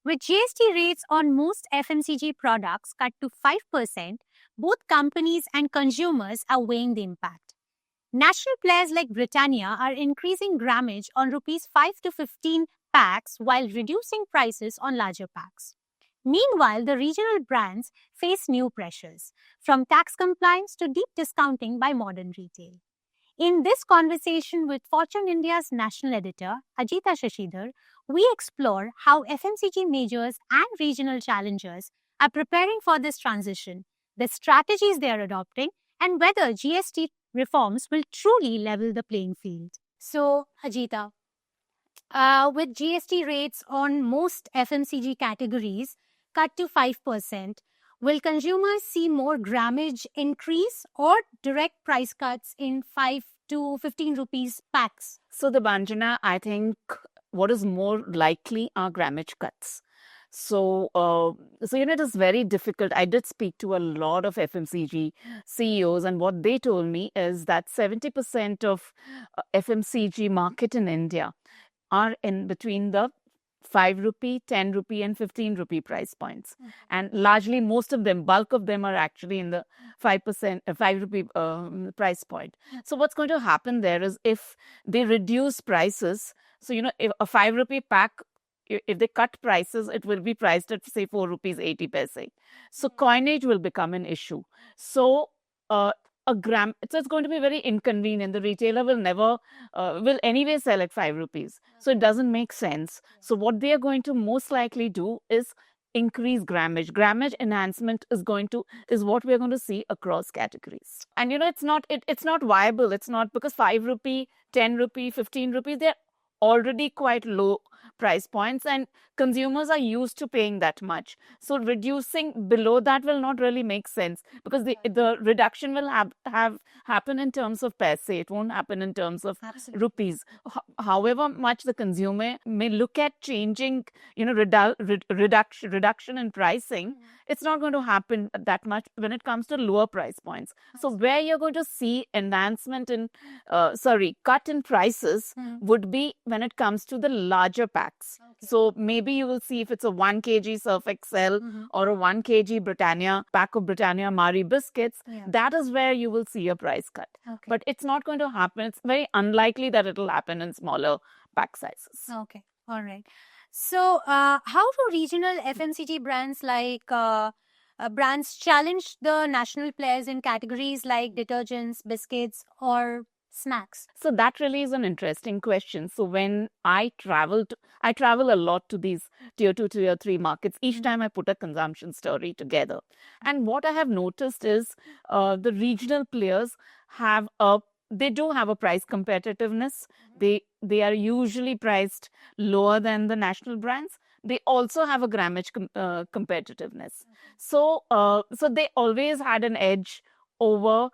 With GST rates on most FMCG products cut to 5%, both companies and consumers are weighing the impact. National players like Britannia are increasing grammage on rupees 5 to 15 packs while reducing prices on larger packs. Meanwhile, the regional brands face new pressures, from tax compliance to deep discounting by modern retail. In this conversation with Fortune India's national editor, Ajita Shashidhar, we explore how FMCG majors and regional challengers are preparing for this transition, the strategies they are adopting, and whether GST reforms will truly level the playing field. So, Ajita, with GST rates on most FMCG categories cut to 5%, will consumers see more grammage increase or direct price cuts in 5 to 15 rupees packs? So, the Banjana, I think what is more likely are grammage cuts. So, it is very difficult. I did speak to a lot of FMCG CEOs, and what they told me is that 70% of FMCG market in India are in between the 5 rupee, 10 rupee, and 15 rupee price points. Okay. And largely, most of them, bulk of them are actually in the 5%, 5 rupee price point. So, what's going to happen there is if they reduce prices, so, if a 5 rupee pack, if they cut prices, it will be priced at, say, 4 rupees 80 paise. So, coinage will become an issue. So, it's going to be very inconvenient. The retailer will never, will anyway sell at 5 rupees. So, it doesn't make sense. So, what they are going to most likely do is increase grammage. Grammage enhancement is what we're going to see across categories. And, it's not viable. It's not because 5 rupee, 10 rupee, 15 rupees, they're already quite low price points and consumers are used to paying that much. So reducing below that will not really make sense because the reduction will happen in terms of paise. It won't happen in terms of rupees. However much the consumer may look at changing, reduction in pricing, it's not going to happen that much when it comes to lower price points. So where you're going to see enhancement in, cut in prices would be when it comes to the larger packs. Okay. So maybe you will see if it's a 1 kg Surf Excel or a 1 kg Britannia pack of Britannia Marie biscuits, that is where you will see a price cut. Okay. But it's not going to happen. It's very unlikely that it will happen in smaller pack sizes. Okay. All right. So how do regional FMCG brands like brands challenge the national players in categories like detergents, biscuits, or snacks? So that really is an interesting question. So when I travel a lot to these tier 2, tier 3 markets. Each time I put a consumption story together. And what I have noticed is the regional players they do have a price competitiveness. They are usually priced lower than the national brands. They also have a grammage competitiveness. So they always had an edge over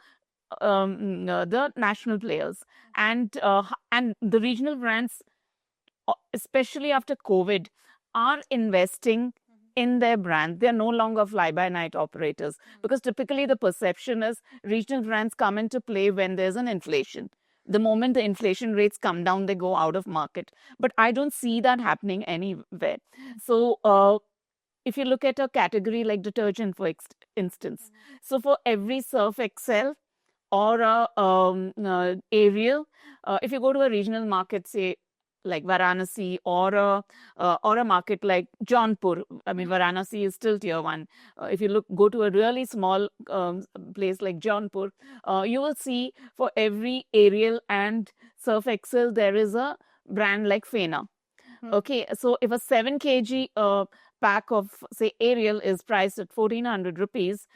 the national players and the regional brands, especially after COVID, are investing in their brand. They're no longer fly-by-night operators because typically the perception is regional brands come into play when there's an inflation. The moment the inflation rates come down, they go out of market. But I don't see that happening anywhere. So if you look at a category like detergent, for instance, so for every Surf Excel or Ariel, if you go to a regional market, say like Varanasi or a market like Jaunpur, I mean Varanasi is still tier 1. If you go to a really small place like Jaunpur, you will see for every Ariel and Surf Excel there is a brand like Fena. Okay, so if a 7 kg pack of, say, Ariel is priced at 1,400 rupees,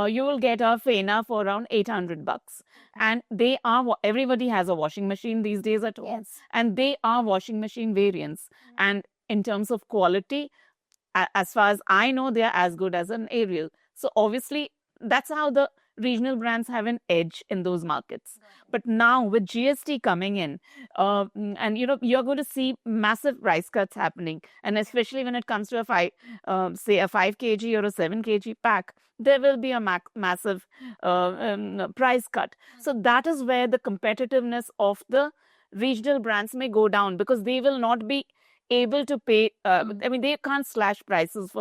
you will get a Fena for around 800 bucks. And everybody has a washing machine these days at home. Yes. And they are washing machine variants. And in terms of quality, as far as I know, they are as good as an Ariel. So obviously, that's how the regional brands have an edge in those markets. But now with GST coming in, and you're going to see massive price cuts happening, and especially when it comes to a 5 kg or a 7 kg pack, there will be a massive price cut. So that is where the competitiveness of the regional brands may go down because they will not be able to pay. I mean, they can't slash prices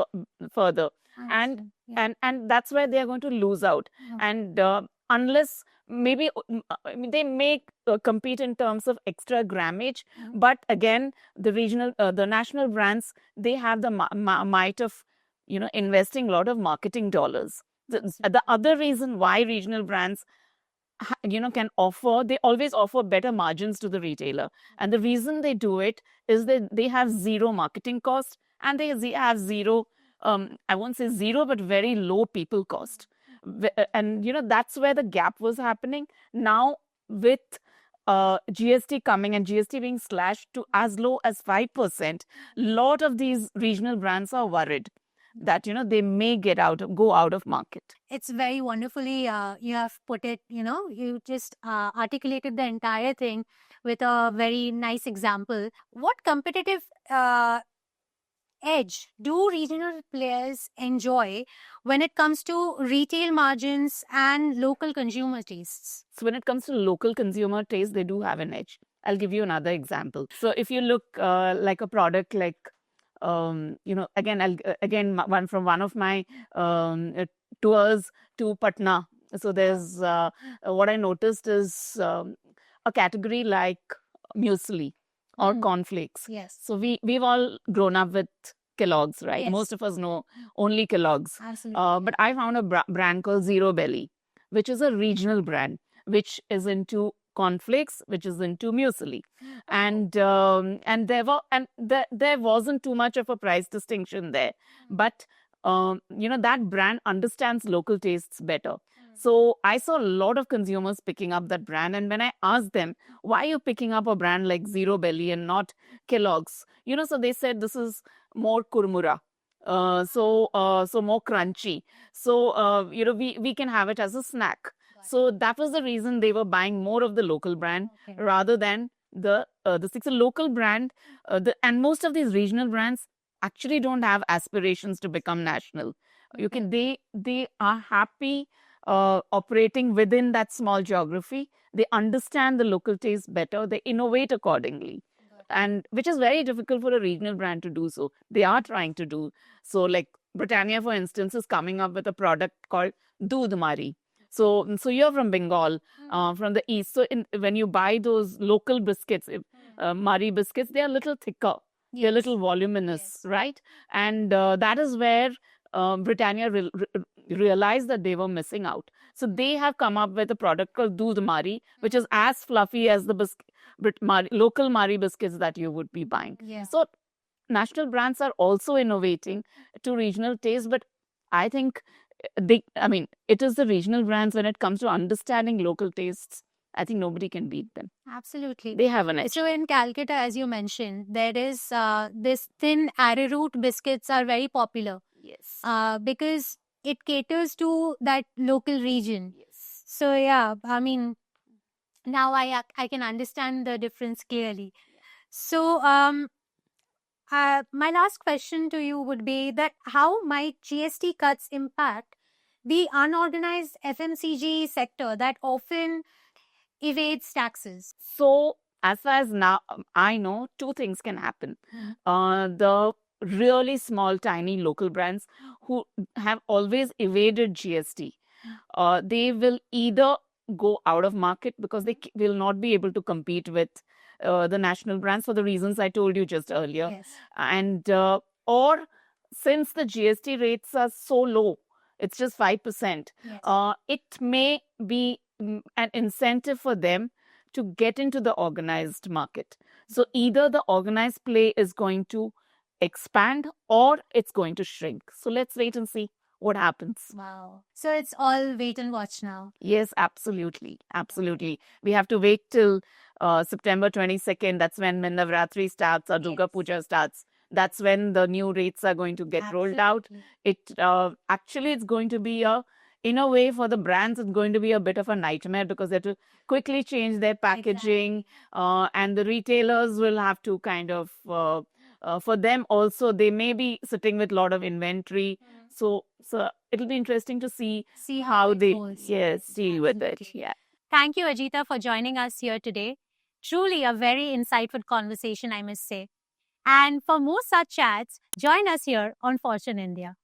further, and that's where they are going to lose out. And unless maybe I mean, they may compete in terms of extra grammage, but again, the national brands, they have the might of investing a lot of marketing dollars. The other reason why regional brands can offer, they always offer better margins to the retailer, and the reason they do it is that they have zero marketing cost, and they have zero, I won't say zero, but very low people cost. And that's where the gap was happening. Now with GST coming and GST being slashed to as low as 5%, lot of these regional brands are worried that they may go out of market. It's very wonderfully you have put it. You just articulated the entire thing with a very nice example. What competitive edge do regional players enjoy when it comes to retail margins and local consumer tastes? So when it comes to local consumer taste, they do have an edge. I'll give you another example. So if you look like a product like again one from one of my tours to Patna. So there's what I noticed is a category like muesli or cornflakes. Yes. So we've all grown up with Kellogg's, right? Yes. Most of us know only Kellogg's. Absolutely. But I found a brand called Zero Belly, which is a regional brand, which is into cornflakes, which is into muesli, and there wasn't too much of a price distinction there, but that brand understands local tastes better. So I saw a lot of consumers picking up that brand, and when I asked them, why are you picking up a brand like Zero Belly and not Kellogg's, so they said this is more kurmura. So more crunchy. So we can have it as a snack. So that was the reason they were buying more of the local brand rather than the six. A local brand, and most of these regional brands actually don't have aspirations to become national. They are happy operating within that small geography. They understand the local taste better. They innovate accordingly. And which is very difficult for a regional brand to do so. They are trying to do so. Like Britannia, for instance, is coming up with a product called Doodh Mari. So you're from Bengal, from the east. So when you buy those local biscuits, Mari biscuits, they are a little thicker. Yes. They're a little voluminous, yes. Right? And that is where Britannia realized that they were missing out. So they have come up with a product called Doodh Mari, which is as fluffy as the local Mari biscuits that you would be buying. Yeah. So national brands are also innovating to regional taste, but I think it is the regional brands when it comes to understanding local tastes. I think nobody can beat them. Absolutely. They have an edge. So in Calcutta, as you mentioned, there is this thin arrowroot biscuits are very popular. Yes. Because it caters to that local region. Yes. So yeah, now I can understand the difference clearly. So my last question to you would be that how might GST cuts impact the unorganized FMCG sector that often evades taxes? So as far as now I know, two things can happen. The really small, tiny local brands who have always evaded GST, they will either go out of market because they will not be able to compete with the national brands for the reasons I told you just earlier. Yes. And or since the GST rates are so low, it's just 5%, yes. It may be an incentive for them to get into the organized market. So either the organized play is going to expand or it's going to shrink. So let's wait and see what happens. Wow. So it's all wait and watch now. Yes, absolutely. Absolutely. We have to wait till September 22nd. That's when Navratri starts or Durga Puja starts. That's when the new rates are going to get rolled out. It actually, it's going to be in a way, for the brands, it's going to be a bit of a nightmare because they have to quickly change their packaging. And the retailers will have to kind of, for them also, they may be sitting with a lot of inventory. So it'll be interesting to see how they deal with it. Yeah. Thank you, Ajita, for joining us here today. Truly a very insightful conversation, I must say. And for more such chats, join us here on Fortune India.